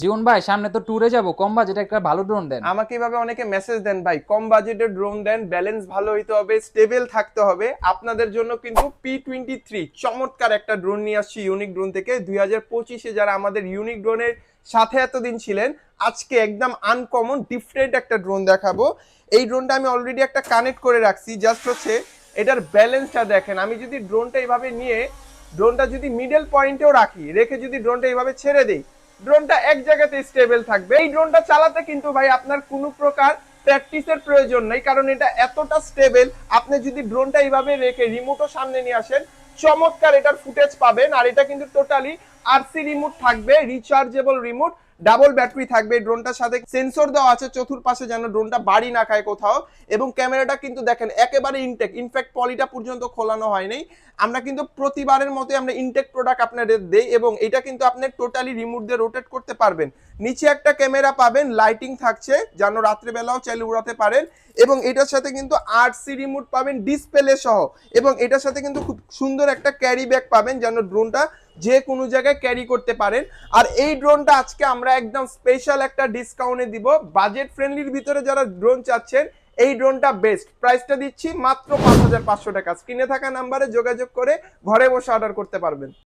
জীবন ভাই সামনে তো ট্যুরে যাব, কম বাজেটে একটা ভালো ড্রোন দেন। আমাকে এভাবে অনেকে মেসেজ দেন ভাই কম বাজেটের ড্রোন দেন, ব্যালেন্স ভালো হইতে হবে, স্টেবল থাকতে হবে। আপনাদের জন্য কিন্তু P23 চমৎকার একটা ড্রোন নিয়ে আসছি ইউনিক ড্রোন থেকে। 2025-এ যারা আমাদের ইউনিক ড্রোনের সাথে এতদিন ছিলেন, আজকে একদম আনকমন ডিফারেন্ট একটা ড্রোন দেখাবো। এই ড্রোনটা আমি অলরেডি একটা কানেক্ট করে রাখছি, জাস্ট হচ্ছে এটার ব্যালেন্সটা দেখেন। আমি যদি ড্রোনটা এইভাবে নিয়ে ড্রোনটা যদি মিডল পয়েন্টেও রাখি, রেখে যদি ড্রোনটা এইভাবে ছেড়ে দেই, ড্রোনটা এক জায়গাতে স্টেবল থাকবে। এই ড্রোনটা চালাতে কিন্তু ভাই আপনার কোনো প্রকার প্র্যাকটিসের প্রয়োজন নেই, কারণ এটা এতটা স্টেবল। আপনি যদি ড্রোনটা এইভাবে রেখে রিমোটও সামনে নিয়ে আসেন, চমৎকার এটার ফুটেজ পাবেন। আর এটা কিন্তু টোটালি আরসি রিমোট থাকবে, রিচার্জেবল রিমোট, ডাবল ব্যাটারি থাকবে। ড্রোনটার সাথে সেন্সর দেওয়া আছে চতুর্পাশে, যেন ড্রোনটা বাড়ি না খায় কোথাও। এবং ক্যামেরাটা কিন্তু দেখেন একেবারে ইনটেক, ইনফ্যাক্ট পলিটা পর্যন্ত খোলানো হয়নি। আমরা কিন্তু প্রতিবারের মতো আমরা ইনটেক প্রোডাক্ট আপনাদের দেই, এবং এটা কিন্তু আপনি টোটালি রিমোট দিয়ে রোটেট করতে পারবেন। নিচে একটা ক্যামেরা পাবেন, লাইটিং থাকছে যেন রাত্রেবেলাও চাইলে উড়াতে পারেন। এবং এটার সাথে কিন্তু আরসি রিমোট পাবেন ডিসপ্লে সহ। এবং এটার সাথে কিন্তু খুব সুন্দর একটা ক্যারি ব্যাগ পাবেন, যেন ড্রোনটা যে কোনো জায়গায় ক্যারি করতে পারেন। আর এই ড্রোনটা আজকে আমরা একদম স্পেশাল একটা ডিসকাউন্টে দিব। বাজেট ফ্রেন্ডলির ভিতরে যারা ড্রোন চাচ্ছেন, এই ড্রোনটা বেস্ট প্রাইসটা দিচ্ছি মাত্র 5500 টাকা। স্ক্রিনে থাকা নাম্বারে যোগাযোগ করে ঘরে বসে অর্ডার করতে পারবেন।